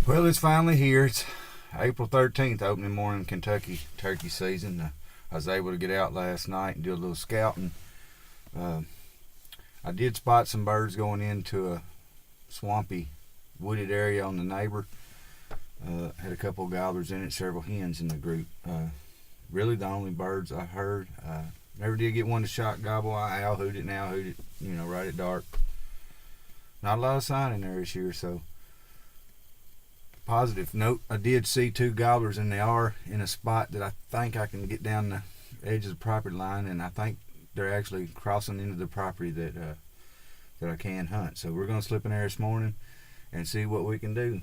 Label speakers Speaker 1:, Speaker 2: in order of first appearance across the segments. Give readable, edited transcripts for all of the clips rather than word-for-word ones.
Speaker 1: Well, it's finally here. It's April 13th, opening morning, Kentucky turkey season. I was able to get out last night and do a little scouting. I did spot some birds going into a swampy, wooded area on the neighbor. Had a couple of gobblers in it, several hens in the group. Really the only birds I heard. Never did get one to shock gobble. I owl hooted and owl hooted, right at dark. Not a lot of sign in there this year, so positive note, I did see two gobblers, and they are in a spot that I think I can get down the edge of the property line, and I think they're actually crossing into the property that I can hunt. So we're going to slip in there this morning and see what we can do.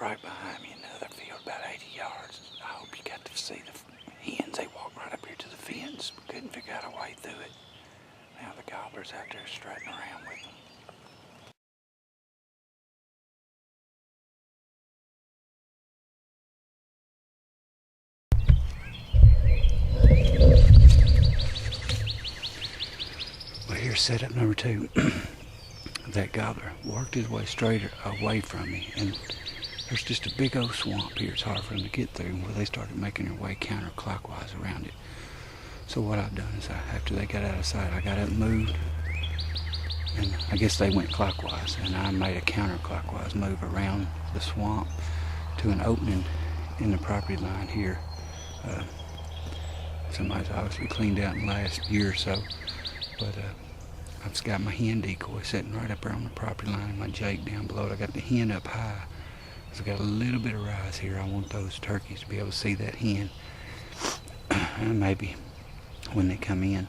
Speaker 2: Right behind me in another field, about 80 yards. I hope you got to see the hens. They walked right up here to the fence, but couldn't figure out a way through it. Now the gobbler's out there strutting around with them. Well, here's setup number 2. That gobbler worked his way straight away from me, and there's just a big old swamp here. It's hard for them to get through. Well, they started making their way counterclockwise around it. So what I've done is, after they got out of sight, I got up and moved, and I guess they went clockwise, and I made a counterclockwise move around the swamp to an opening in the property line here. Somebody's obviously cleaned out in the last year or so, but I've just got my hen decoy sitting right up there on the property line, and my jake down below it. I got the hen up high. So I've got a little bit of rise here. I want those turkeys to be able to see that hen. And maybe when they come in,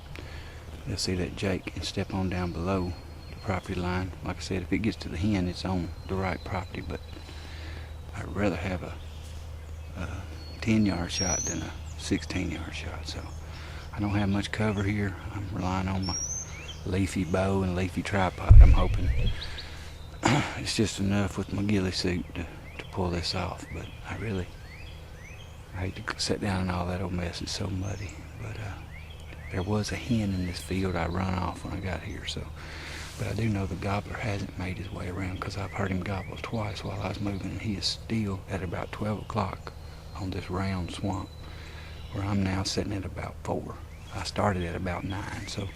Speaker 2: they'll see that jake and step on down below the property line. Like I said, if it gets to the hen, it's on the right property, but I'd rather have a 10-yard shot than a 16-yard shot. So I don't have much cover here. I'm relying on my leafy bow and leafy tripod. I'm hoping it's just enough with my ghillie suit to pull this off, but I really I hate to sit down in all that old mess. It's so muddy. But there was a hen in this field I run off when I got here. So, but I do know the gobbler hasn't made his way around because I've heard him gobble twice while I was moving. And he is still at about 12 o'clock on this round swamp, where I'm now sitting at about 4. I started at about 9. So,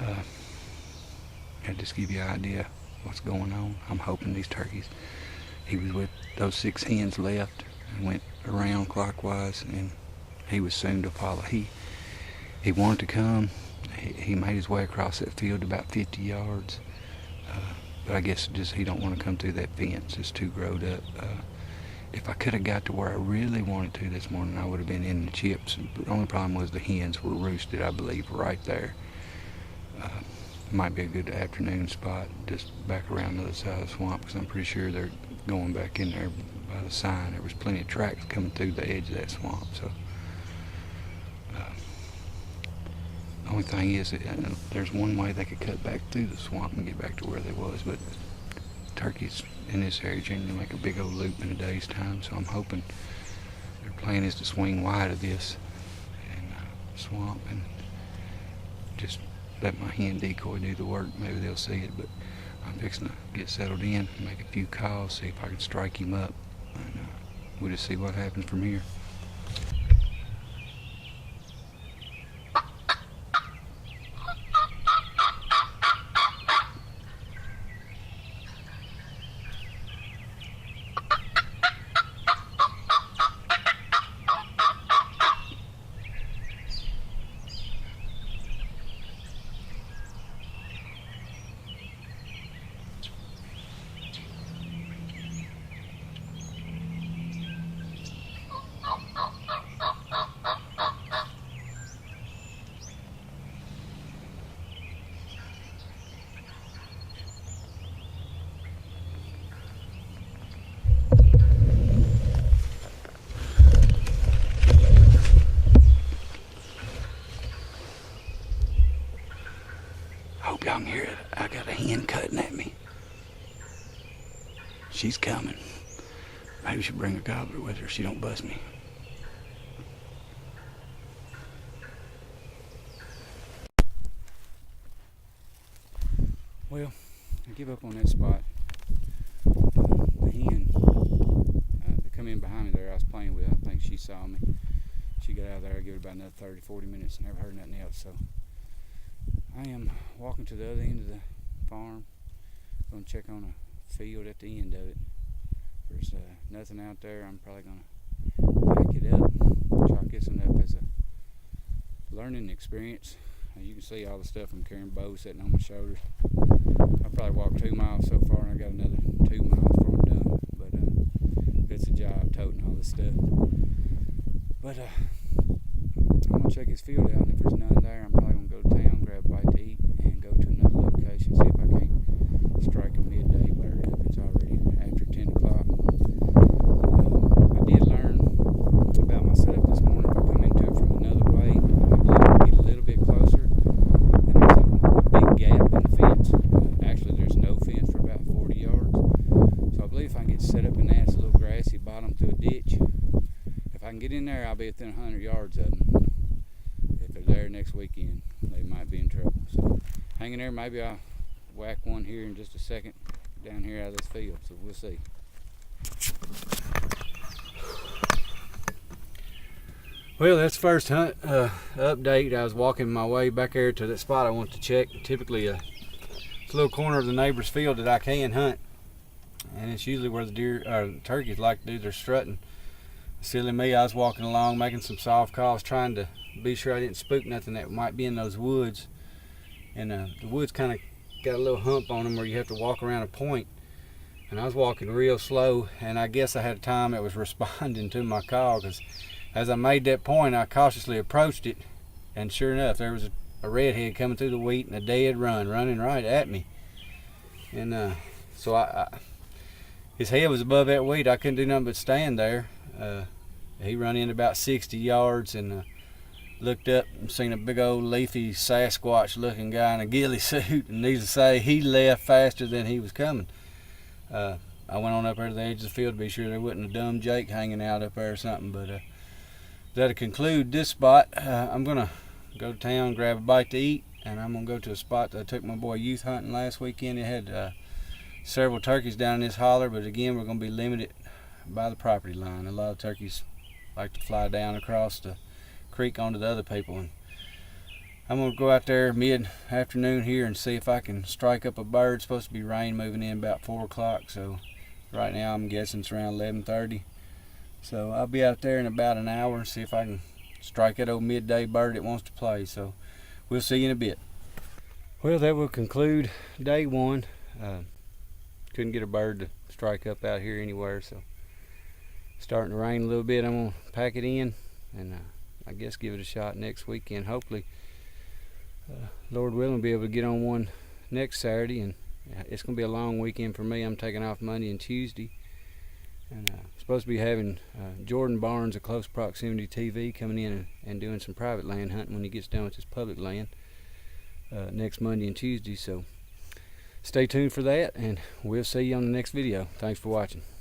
Speaker 2: I'll just give you an idea what's going on. I'm hoping these turkeys, he was with those 6 hens left and went around clockwise, and he was soon to follow. He wanted to come. He made his way across that field about 50 yards, but I guess just he don't want to come through that fence. It's too growed up. If I could have got to where I really wanted to this morning, I would have been in the chips. The only problem was the hens were roosted, I believe, right there. Might be a good afternoon spot, just back around the other side of the swamp, because I'm pretty sure they're going back in there by the sign. There was plenty of tracks coming through the edge of that swamp. So the only thing is that there's one way they could cut back through the swamp and get back to where they was, but turkeys in this area generally make a big old loop in a day's time. So I'm hoping their plan is to swing wide of this and swamp and just let my hen decoy do the work. Maybe they'll see it, but I'm fixing to get settled in, make a few calls, see if I can strike him up, and we'll just see what happens from here. Hope y'all can hear it. I got a hen cutting at me. She's coming. Maybe we should bring a gobbler with her so she don't bust me. Well, I give up on that spot. The hen that come in behind me there I was playing with, I think she saw me. She got out of there. I give it about another 30, 40 minutes. Never heard nothing else. So I am walking to the other end of the farm. Going to check on a field at the end of it. There's nothing out there. I'm probably going to pack it up, chalk this one up as a learning experience. You can see all the stuff I'm carrying, bows sitting on my shoulders. I probably walked 2 miles so far, and I got another 2 miles before I'm done. But it's a job toting all this stuff. But I'm gonna check his field out, and if there's none there, I'm probably gonna go to town, grab a bite to eat, and go to another location, see if I can't strike a midday bird up. It's already after 10 o'clock. I did learn about my setup this morning. If I come into it from another way, I believe I can get a little bit closer, and there's a big gap in the fence. Actually, there's no fence for about 40 yards. So I believe if I can get set up in that, it's a little grassy bottom to a ditch. If I can get in there, I'll be within 100 yards of them. If they're there next weekend, they might be in trouble. So hang in there, maybe I'll whack one here in just a second down here out of this field, so we'll see. Well, that's first hunt update. I was walking my way back there to that spot I want to check. Typically it's a little corner of the neighbor's field that I can hunt, and it's usually where the deer or turkeys like to do their strutting. Silly me, I was walking along making some soft calls, trying to be sure I didn't spook nothing that might be in those woods. And the woods kind of got a little hump on them where you have to walk around a point. And I was walking real slow, and I guess I had a time that was responding to my call, because as I made that point, I cautiously approached it, and sure enough, there was a redhead coming through the wheat in a dead run, running right at me. And so his head was above that wheat. I couldn't do nothing but stand there. He run in about 60 yards and looked up and seen a big old leafy Sasquatch looking guy in a ghillie suit, and needless to say, he left faster than he was coming.
Speaker 3: I went on up there to the edge of the field to be sure there wasn't a dumb Jake hanging out up there or something. But that'll conclude this spot. I'm gonna go to town, grab a bite to eat, and I'm gonna go to a spot that I took my boy youth hunting last weekend. It had several turkeys down in this holler, but again, we're gonna be limited by the property line. A lot of turkeys like to fly down across the creek onto the other people, and I'm gonna go out there mid-afternoon here and see if I can strike up a bird. It's supposed to be rain moving in about 4 o'clock, so right now I'm guessing it's around 11:30. So I'll be out there in about an hour and see if I can strike that old midday bird that wants to play. So we'll see you in a bit. Well, that will conclude day one. Couldn't get a bird to strike up out here anywhere, so starting to rain a little bit. I'm gonna pack it in and I guess give it a shot next weekend. Hopefully, Lord willing, be able to get on one next Saturday. And it's gonna be a long weekend for me. I'm taking off Monday and Tuesday, and supposed to be having Jordan Barnes of Close Proximity TV coming in and doing some private land hunting when he gets done with his public land next Monday and Tuesday. So stay tuned for that, and we'll see you on the next video. Thanks for watching.